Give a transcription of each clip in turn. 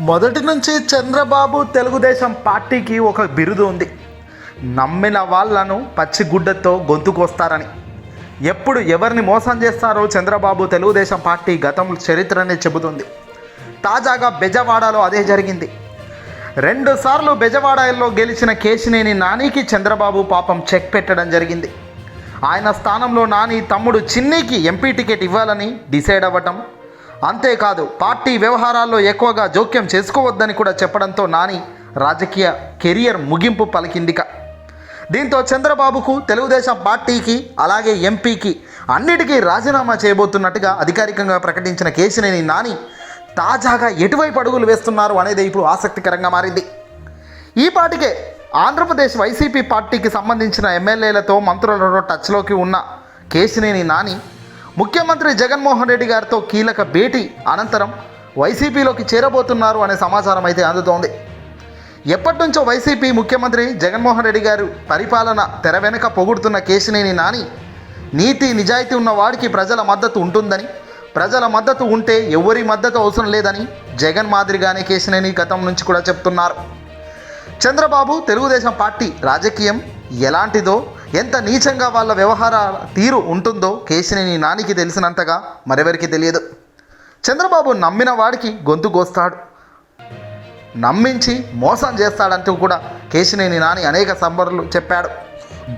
మొదటి నుంచి చంద్రబాబు తెలుగుదేశం పార్టీకి ఒక బిరుదు ఉంది. నమ్మిన వాళ్ళను పచ్చిగుడ్డతో గొంతుకొస్తారని. ఎప్పుడు ఎవరిని మోసం చేస్తారో చంద్రబాబు తెలుగుదేశం పార్టీ గతం చరిత్రనే చెబుతుంది. తాజాగా బెజవాడలో అదే జరిగింది. 2 సార్లు బెజవాడలో గెలిచిన కేశినేని నానికి చంద్రబాబు పాపం చెక్ పెట్టడం జరిగింది. ఆయన స్థానంలో నాని తమ్ముడు చిన్నికి ఎంపీ టికెట్ ఇవ్వాలని డిసైడ్ అవ్వటం, అంతేకాదు పార్టీ వ్యవహారాల్లో ఎక్కువగా జోక్యం చేసుకోవద్దని కూడా చెప్పడంతో నాని రాజకీయ కెరియర్ ముగింపు పలికిందిక. దీంతో చంద్రబాబుకు, తెలుగుదేశం పార్టీకి, అలాగే ఎంపీకి అన్నిటికీ రాజీనామా చేయబోతున్నట్టుగా అధికారికంగా ప్రకటించిన కేశినేని నాని తాజాగా ఎటువైపు అడుగులు వేస్తున్నారు అనేది ఇప్పుడు ఆసక్తికరంగా మారింది. ఈ పార్టీకే ఆంధ్రప్రదేశ్ వైసీపీ పార్టీకి సంబంధించిన ఎమ్మెల్యేలతో, మంత్రులతో టచ్లోకి ఉన్న కేశినేని నాని ముఖ్యమంత్రి జగన్మోహన్ రెడ్డి గారితో కీలక భేటీ అనంతరం వైసీపీలోకి చేరబోతున్నారు అనే సమాచారం అయితే అందుతోంది. ఎప్పటి నుంచో వైసీపీ ముఖ్యమంత్రి జగన్మోహన్ రెడ్డి గారు పరిపాలన తెర వెనుక పొగుడుతున్న కేశినేని నాని నీతి నిజాయితీ ఉన్న వాడికి ప్రజల మద్దతు ఉంటుందని, ప్రజల మద్దతు ఉంటే ఎవరి మద్దతు అవసరం లేదని జగన్ మాదిరిగానే కేశినేని గతం నుంచి కూడా చెప్తున్నారు. చంద్రబాబు తెలుగుదేశం పార్టీ రాజకీయం ఎలాంటిదో, ఎంత నీచంగా వాళ్ళ వ్యవహార తీరు ఉంటుందో కేశినేని నానికి తెలిసినంతగా మరెవరికి తెలియదు. చంద్రబాబు నమ్మిన వాడికి గొంతు కోస్తాడు, నమ్మించి మోసం చేస్తాడంటూ కూడా కేశినేని నాని అనేక సంబరాలు చెప్పాడు.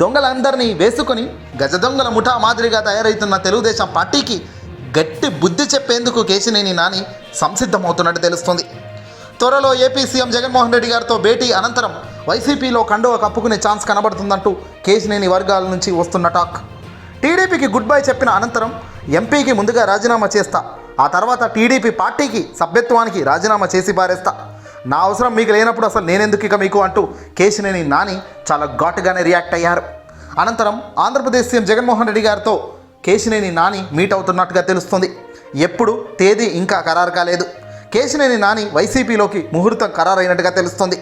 దొంగలందరినీ వేసుకొని గజ దొంగల ముఠా మాదిరిగా తయారవుతున్న తెలుగుదేశం పార్టీకి గట్టి బుద్ధి చెప్పేందుకు కేశినేని నాని సంసిద్ధమవుతున్నట్టు తెలుస్తుంది. త్వరలో ఏపీ సీఎం జగన్మోహన్ రెడ్డి గారితో భేటీ అనంతరం వైసీపీలో కండువ కప్పుకునే ఛాన్స్ కనబడుతుందంటూ కేశినేని వర్గాల నుంచి వస్తున్న టాక్. టీడీపీకి గుడ్ బై చెప్పిన అనంతరం ఎంపీకి ముందుగా రాజీనామా చేస్తా, ఆ తర్వాత టీడీపీ పార్టీకి సభ్యత్వానికి రాజీనామా చేసి పారేస్తా, నా అవసరం మీకు లేనప్పుడు అసలు నేనెందుకు ఇక మీకు అంటూ కేశినేని నాని చాలా ఘాటుగానే రియాక్ట్ అయ్యారు. అనంతరం ఆంధ్రప్రదేశ్ సీఎం జగన్మోహన్ రెడ్డి గారితో కేశినేని నాని మీట్ అవుతున్నట్టుగా తెలుస్తుంది. ఎప్పుడు తేదీ ఇంకా ఖరారు కాలేదు. కేశినేని నాని వైసీపీలోకి ముహూర్తం ఖరారైనట్టుగా తెలుస్తుంది.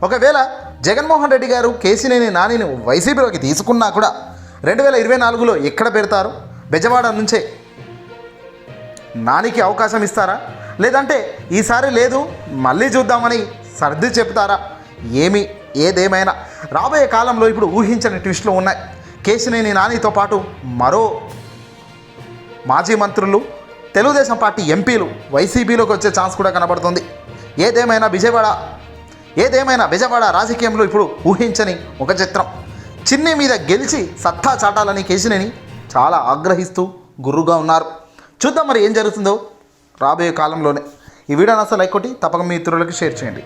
ఒకవేళ జగన్మోహన్ రెడ్డి గారు కేశినేని నానిని వైసీపీలోకి తీసుకున్నా కూడా 2024లో ఎక్కడ పెడతారు? బెజవాడ నుంచే నానికి అవకాశం ఇస్తారా, లేదంటే ఈసారి లేదు మళ్ళీ చూద్దామని సర్ది చెప్తారా? ఏదేమైనా రాబోయే కాలంలో ఇప్పుడు ఊహించని ట్విస్టులు ఉన్నాయి. కేశినేని నానితో పాటు మరో మాజీ మంత్రులు, తెలుగుదేశం పార్టీ ఎంపీలు వైసీపీలోకి వచ్చే ఛాన్స్ కూడా కనబడుతుంది. ఏదేమైనా బెజవాడ రాజకీయంలో ఇప్పుడు ఊహించని ఒక చిత్రం. చిన్ని మీద గెలిచి సత్తా చాటాలని కేశినేని చాలా ఆగ్రహిస్తూ గుర్రుగా ఉన్నారు. చూద్దాం మరి ఏం జరుగుతుందో రాబోయే కాలంలోనే. ఈ వీడియోని అసలు లైక్ కొట్టి తప్పక మీ మిత్రులకి షేర్ చేయండి.